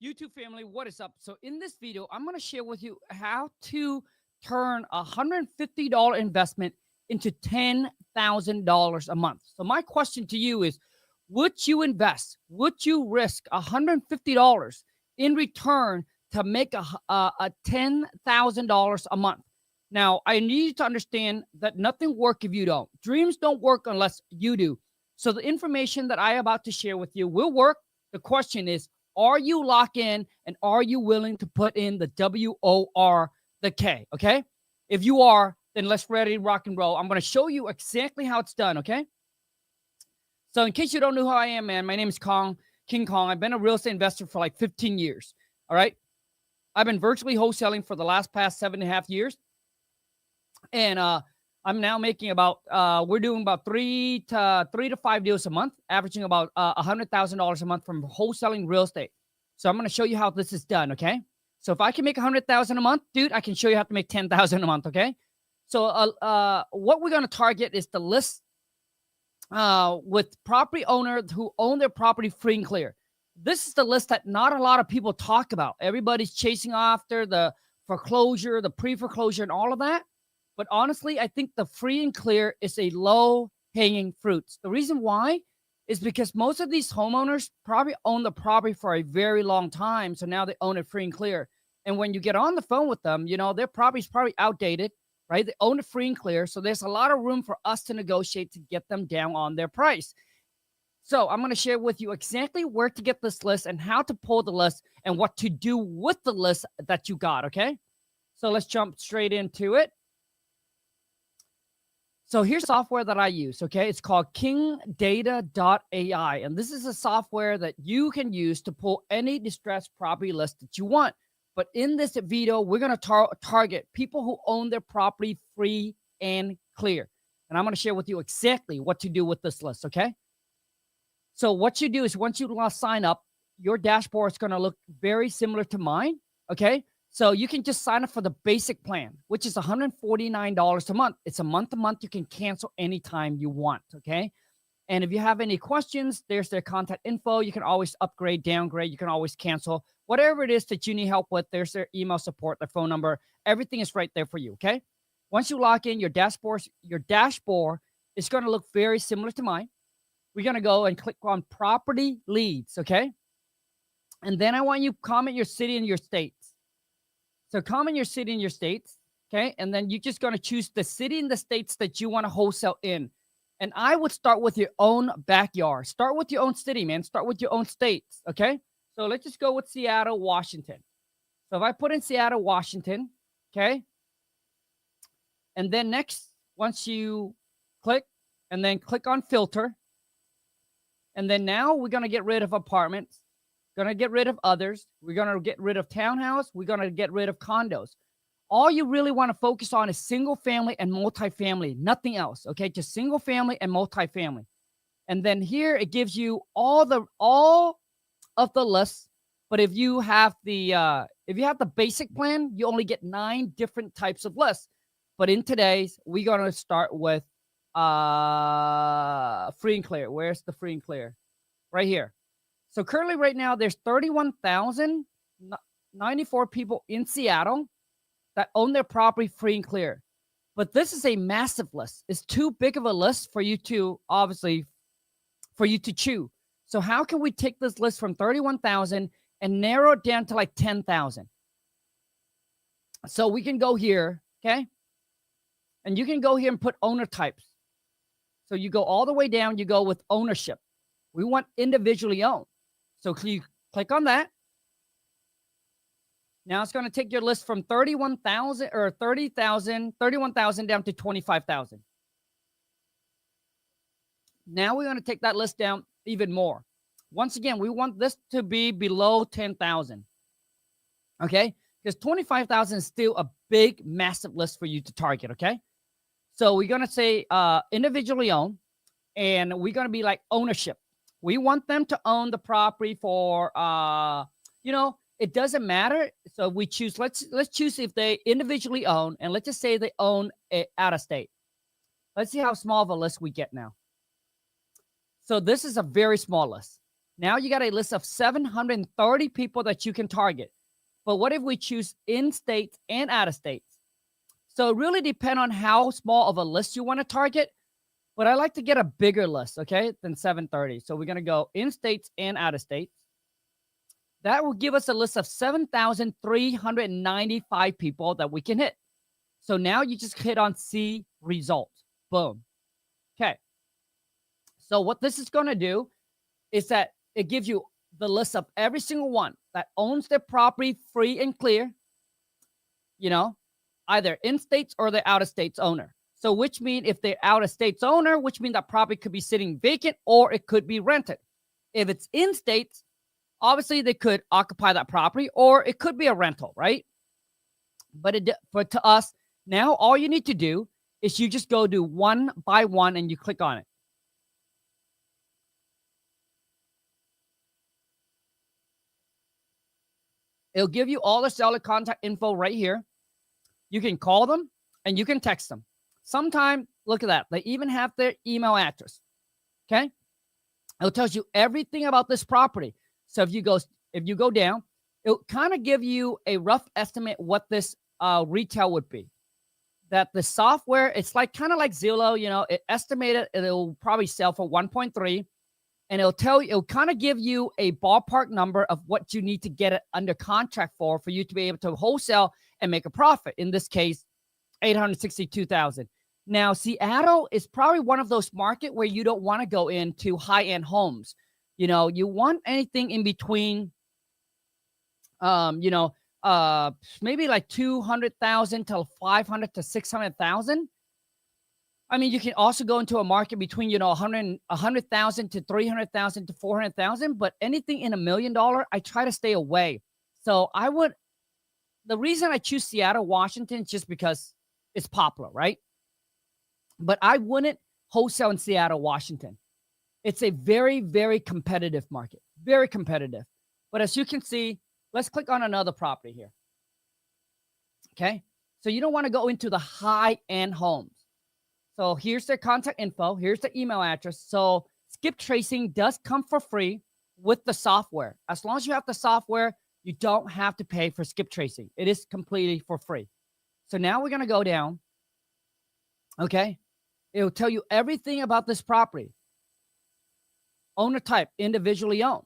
YouTube family, what is up? So in this video, I'm going to share with you how to turn a $150 investment into $10,000 a month. So my question to you is, would you invest? Would you risk $150 in return to make a $10,000 a month? Now, I need you to understand that nothing works if you don't. Dreams don't work unless you do. So the information that I am about to share with you will work. The question is, are you locked in and are you willing to put in the WOR, the K, okay? If you are, then let's ready rock and roll. I'm going to show you exactly how it's done, okay? So in case you don't know who I am, man, my name is King Kong. I've been a real estate investor for like 15 years, all right? I've been virtually wholesaling for the past 7.5 years. And I'm now making about, we're doing about three to five deals a month, averaging about $100,000 a month from wholesaling real estate. So I'm going to show you how this is done, okay? So if I can make $100,000 a month, dude, I can show you how to make $10,000 a month, okay? So what we're going to target is the list with property owners who own their property free and clear. This is the list that not a lot of people talk about. Everybody's chasing after the foreclosure, the pre-foreclosure, and all of that. But honestly, I think the free and clear is a low-hanging fruit. The reason why is because most of these homeowners probably own the property for a very long time. So now they own it free and clear. And when you get on the phone with them, you know, their property's probably outdated, right? They own it free and clear. So there's a lot of room for us to negotiate to get them down on their price. So I'm going to share with you exactly where to get this list and how to pull the list and what to do with the list that you got, okay? So let's jump straight into it. So here's software that I use, okay? It's called kingdata.ai, and this is a software that you can use to pull any distressed property list that you want. But in this video, we're going to target people who own their property free and clear. And I'm going to share with you exactly what to do with this list, okay? So what you do is once you sign up, your dashboard is going to look very similar to mine, okay? So you can just sign up for the basic plan, which is $149 a month. It's a month-to-month. You can cancel anytime you want, okay? And if you have any questions, there's their contact info. You can always upgrade, downgrade. You can always cancel. Whatever it is that you need help with, there's their email support, their phone number. Everything is right there for you, okay? Once you log in, your dashboard is going to look very similar to mine. We're going to go and click on property leads, okay? And then I want you to comment your city and your state. So comment your city and your states, okay? And then you're just going to choose the city and the states that you want to wholesale in. And I would start with your own backyard. Start with your own city, man. Start with your own states, okay? So let's just go with Seattle, Washington. So if I put in Seattle, Washington, okay? And then next, once you click, and then click on filter. And then now we're going to get rid of apartments. Going to get rid of others. We're going to get rid of townhouse. We're going to get rid of condos. All you really want to focus on is single family and multifamily, nothing else, okay? Just single family and multifamily. And then here it gives you all of the lists. But if you have the basic plan, you only get 9 different types of lists. But in today's, we're going to start with free and clear. Where's the free and clear? Right here. So currently right now, there's 31,094 people in Seattle that own their property free and clear. But this is a massive list. It's too big of a list for you to, obviously, for you to chew. So how can we take this list from 31,000 and narrow it down to like 10,000? So we can go here, okay? And you can go here and put owner types. So you go all the way down, you go with ownership. We want individually owned. So you click on that. Now it's going to take your list from 31,000 or 31,000 down to 25,000. Now we're going to take that list down even more. Once again, we want this to be below 10,000. Okay? Because 25,000 is still a big, massive list for you to target, okay? So we're going to say individually owned, and we're going to be like ownership. We want them to own the property for, it doesn't matter. So we choose, let's choose if they individually own, and let's just say they own it out of state. Let's see how small of a list we get now. So this is a very small list. Now you got a list of 730 people that you can target. But what if we choose in states and out of states? So it really depends on how small of a list you want to target. But I like to get a bigger list, okay, than 730. So we're going to go in states and out of states. That will give us a list of 7,395 people that we can hit. So now you just hit on see results. Boom. Okay. So what this is going to do is that it gives you the list of every single one that owns their property free and clear, either in states or the out of states owner. So which means if they're out of states owner, which means that property could be sitting vacant or it could be rented. If it's in states, obviously they could occupy that property or it could be a rental, right? But to us, now all you need to do is you just go do one by one and you click on it. It'll give you all the seller contact info right here. You can call them and you can text them. Sometime, look at that. They even have their email address. Okay. It tells you everything about this property. So if you go down, it'll kind of give you a rough estimate what this retail would be. That the software, it's like kind of like Zillow, it estimated it'll probably sell for 1.3. And it'll kind of give you a ballpark number of what you need to get it under contract for you to be able to wholesale and make a profit. In this case, $862,000. Now, Seattle is probably one of those markets where you don't want to go into high-end homes. You want anything in between, maybe like 200,000 to 500 to 600,000. I mean, you can also go into a market between, 100,000 to 300,000 to 400,000, but anything in $1 million, I try to stay away. So the reason I choose Seattle, Washington, is just because it's popular, right? But I wouldn't wholesale in Seattle, Washington. It's a very, very competitive market, very competitive. But as you can see, let's click on another property here. Okay. So you don't want to go into the high-end homes. So here's their contact info. Here's the email address. So skip tracing does come for free with the software. As long as you have the software, you don't have to pay for skip tracing. It is completely for free. So now we're going to go down. Okay. It'll tell you everything about this property. Owner type, individually owned.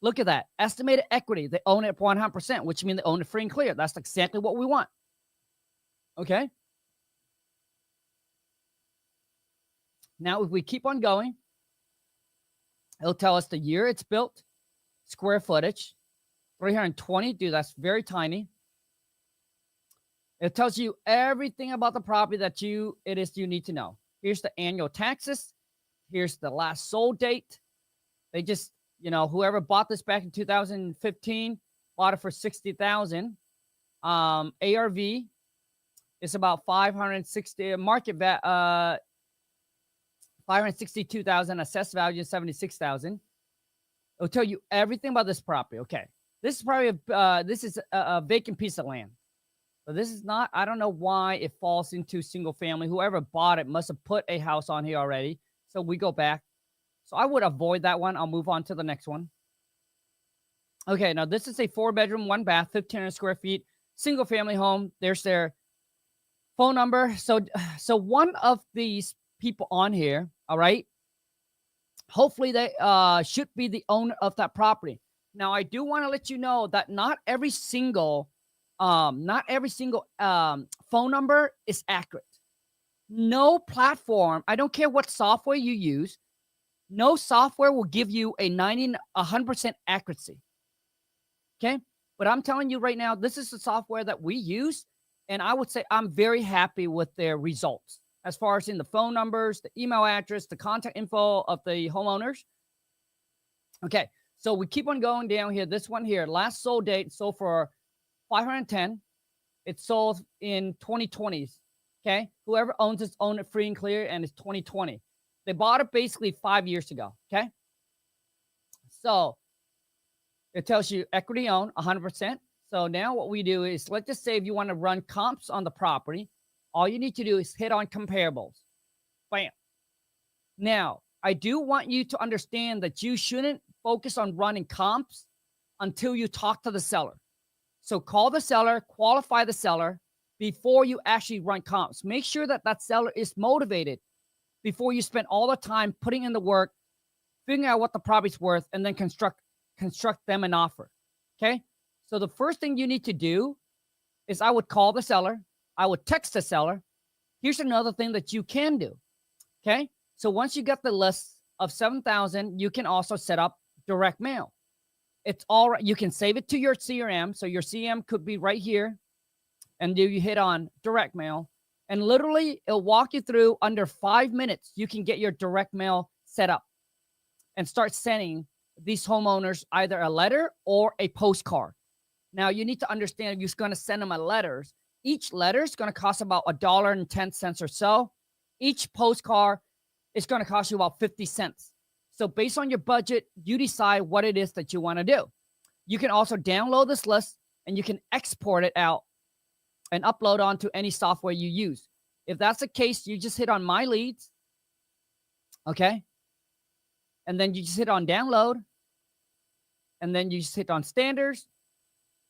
Look at that. Estimated equity. They own it at 100%, which means they own it free and clear. That's exactly what we want. Okay. Now, if we keep on going, it'll tell us the year it's built, square footage, 320. Dude, that's very tiny. It tells you everything about the property that you need to know. Here's the annual taxes. Here's the last sold date. They just, whoever bought this back in 2015 bought it for $60,000. ARV is about 560 market value. 562,000, assessed value is 76,000. It'll tell you everything about this property. Okay, this is probably a vacant piece of land. So this is not. I don't know why it falls into single family. Whoever bought it must have put a house on here already. So we go back. So I would avoid that one. I'll move on to the next one. Okay, now this is a 4-bedroom, 1 bath, 1,500 square feet, single family home. There's their phone number. So one of these people on here, all right, hopefully they should be the owner of that property. Now, I do want to let you know that not every single phone number is accurate. No platform, I don't care what software you use, no software will give you a 100% accuracy. Okay, but I'm telling you right now, this is the software that we use, and I would say I'm very happy with their results. As far as in the phone numbers, the email address, the contact info of the homeowners. Okay, so we keep on going down here. This one here, last sold date, sold for $510. It sold in 2020. Okay, whoever owns it, own it free and clear, and it's 2020. They bought it basically 5 years ago. Okay, so it tells you equity owned 100%. So now what we do is, let's just say if you want to run comps on the property, all you need to do is hit on comparables. Bam. Now, I do want you to understand that you shouldn't focus on running comps until you talk to the seller. So call the seller, qualify the seller before you actually run comps. Make sure that that seller is motivated before you spend all the time putting in the work, figuring out what the property's worth, and then construct them an offer. Okay. So the first thing you need to do is I would call the seller. I would text the seller. Here's another thing that you can do. Okay. So once you get the list of 7,000, you can also set up direct mail. It's all right. You can save it to your CRM. So your CRM could be right here. And you hit on direct mail. And literally, it'll walk you through under 5 minutes. You can get your direct mail set up and start sending these homeowners either a letter or a postcard. Now, you need to understand if you're going to send them a letter, each letter is going to cost about $1.10 or so. Each postcard is going to cost you about 50 cents. So based on your budget, you decide what it is that you want to do. You can also download this list and you can export it out and upload onto any software you use. If that's the case, you just hit on My Leads. Okay. And then you just hit on download. And then you just hit on standards.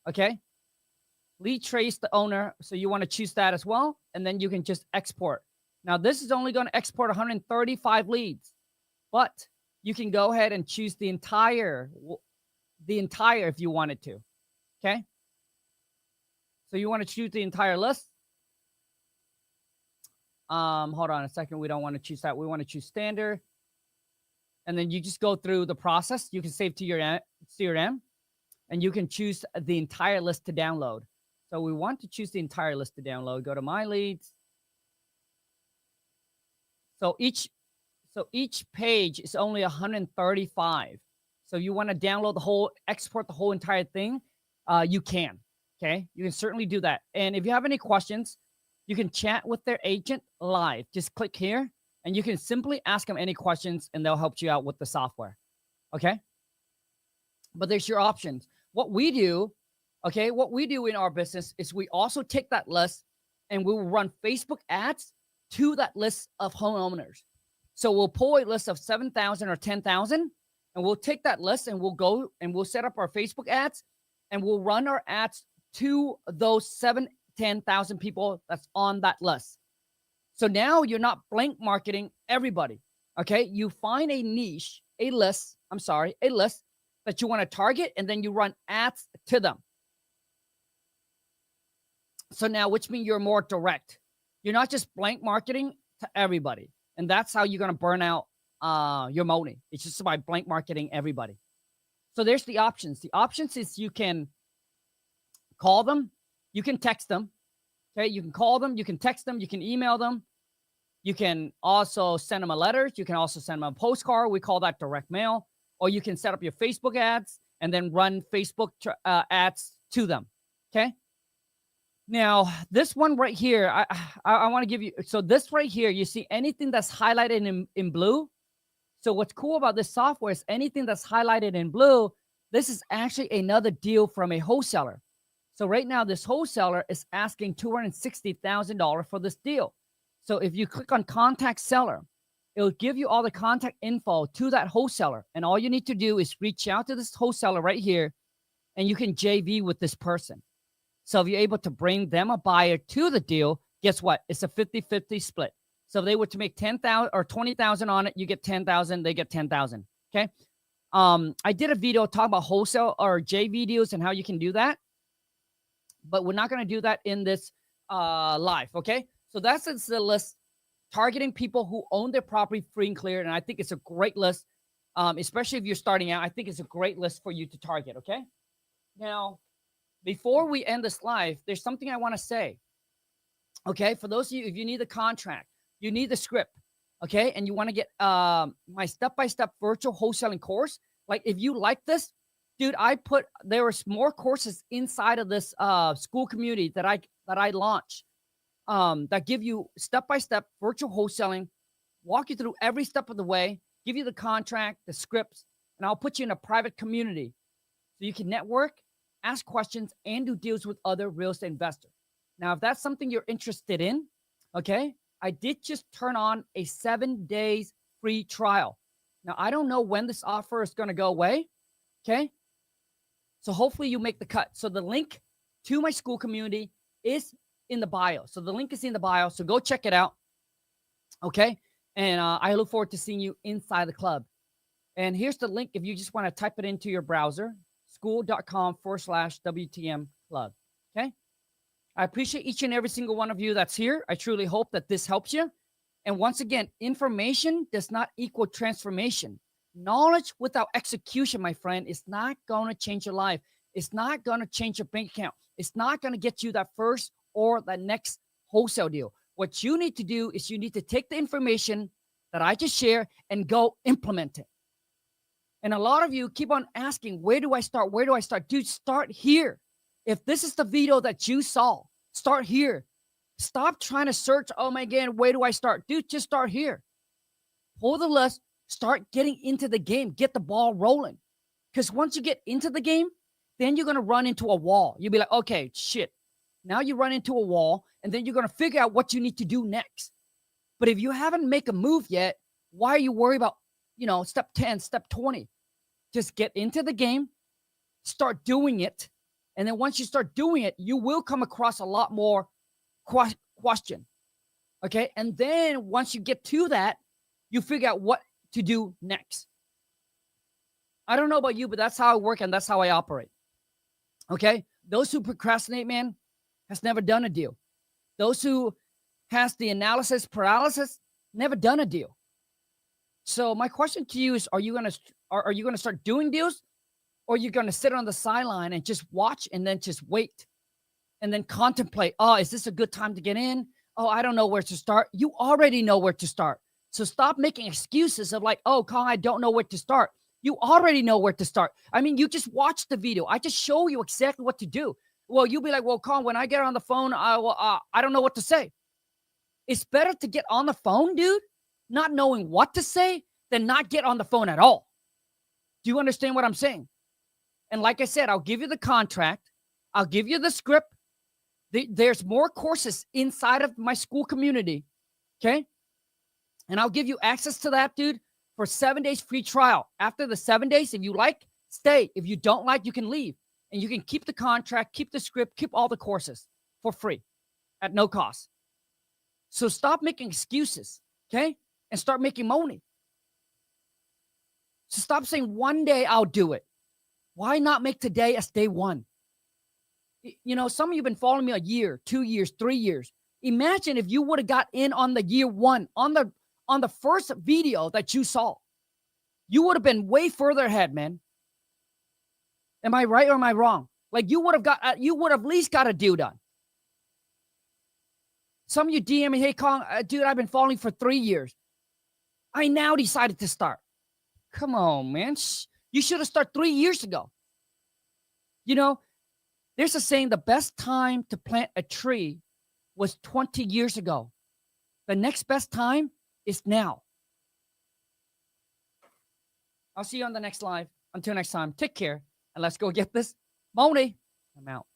Okay. Lead trace the owner. So you want to choose that as well. And then you can just export. Now this is only going to export 135 leads, but you can go ahead and choose the entire if you wanted to. Okay. So you want to choose the entire list. Hold on a second. We don't want to choose that. We want to choose standard. And then you just go through the process. You can save to your CRM and you can choose the entire list to download. So we want to choose the entire list to download. Go to My Leads. So each page is only 135. So you want to download export the whole entire thing. You can. Okay. You can certainly do that. And if you have any questions, you can chat with their agent live. Just click here and you can simply ask them any questions and they'll help you out with the software. Okay. But there's your options. What we do in our business is we also take that list and we will run Facebook ads to that list of homeowners. So we'll pull a list of 7,000 or 10,000 and we'll take that list and we'll go and we'll set up our Facebook ads and we'll run our ads to those 10,000 people that's on that list. So now you're not blank marketing everybody. Okay. You find a niche, a list that you want to target, and then you run ads to them. So now, which means you're more direct. You're not just blank marketing to everybody. And that's how you're going to burn out your money. It's just by blank marketing everybody. So there's the options. The options is you can call them, you can text them. Okay, you can call them, you can text them, you can email them. You can also send them a letter. You can also send them a postcard. We call that direct mail. Or you can set up your Facebook ads and then run Facebook ads to them. Okay. Now, this one right here, I want to give you, so this right here, you see anything that's highlighted in blue. So what's cool about this software is anything that's highlighted in blue, this is actually another deal from a wholesaler. So right now, this wholesaler is asking $260,000 for this deal. So if you click on contact seller, it'll give you all the contact info to that wholesaler. And all you need to do is reach out to this wholesaler right here, and you can JV with this person. So if you're able to bring them a buyer to the deal, guess what? It's a 50-50 split. So if they were to make 10,000 or 20,000 on it, you get 10,000, they get 10,000. Okay. I did a video talking about wholesale or JV deals and how you can do that, but we're not going to do that in this live. Okay. So that's the list, targeting people who own their property free and clear. And I think it's a great list, especially if you're starting out. I think it's a great list for you to target. Okay. Now, before we end this live, there's something I want to say. Okay. For those of you, if you need the contract, you need the script. Okay. And you want to get my step-by-step virtual wholesaling course. Like if you like this, dude, there was more courses inside of this Skool Community that I launched that give you step-by-step virtual wholesaling, walk you through every step of the way, give you the contract, the scripts, and I'll put you in a private community so you can network, ask questions, and do deals with other real estate investors. Now, if that's something you're interested in, okay, I did just turn on a 7 days free trial. Now, I don't know when this offer is going to go away. Okay. So hopefully you make the cut. So the link to my Skool Community is in the bio. So the link is in the bio. So go check it out. Okay. And I look forward to seeing you inside the club. And here's the link if you just want to type it into your browser, skool.com/WTM club. Okay. I appreciate each and every single one of you that's here. I truly hope that this helps you. And once again, information does not equal transformation. Knowledge without execution, my friend, is not going to change your life. It's not going to change your bank account. It's not going to get you that first or that next wholesale deal. What you need to do is you need to take the information that I just shared and go implement it. And a lot of you keep on asking, where do I start? Where do I start? Dude, start here. If this is the video that you saw, start here. Stop trying to search, oh my God, where do I start? Dude, just start here. Pull the list, start getting into the game, get the ball rolling. Because once you get into the game, then you're going to run into a wall. You'll be like, okay, shit. Now you run into a wall, and then you're going to figure out what you need to do next. But if you haven't made a move yet, why are you worried about, step 10, step 20? Just get into the game, start doing it. And then once you start doing it, you will come across a lot more question. Okay. And then once you get to that, you figure out what to do next. I don't know about you, but that's how I work and that's how I operate. Okay. Those who procrastinate, man, has never done a deal. Those who has the analysis paralysis, never done a deal. So my question to you is, are you going to start doing deals, or are you going to sit on the sideline and just watch and then just wait and then contemplate, oh, is this a good time to get in? Oh, I don't know where to start. You already know where to start. So stop making excuses of like, oh, Kong, I don't know where to start. You already know where to start. I mean, you just watched the video. I just show you exactly what to do. Well, you'll be like, well, Kong, when I get on the phone, I don't know what to say. It's better to get on the phone, dude, not knowing what to say, than not get on the phone at all. Do you understand what I'm saying? And like I said, I'll give you the contract. I'll give you the script. There's more courses inside of my Skool Community. Okay. And I'll give you access to that, dude, for 7 days free trial. After the 7 days, if you like, stay. If you don't like, you can leave. And you can keep the contract, keep the script, keep all the courses for free at no cost. So stop making excuses, okay? And start making money. So stop saying one day I'll do it. Why not make today as day one? Some of you have been following me a year, 2 years, 3 years. Imagine if you would have got in on the year one, on the first video that you saw. You would have been way further ahead, man. Am I right or am I wrong? Like you would have at least got a deal done. Some of you DM me, hey, Kong, dude, I've been following for 3 years. I now decided to start. Come on, man. You should have started 3 years ago. There's a saying, the best time to plant a tree was 20 years ago. The next best time is now. I'll see you on the next live. Until next time, take care. And let's go get this money. I'm out.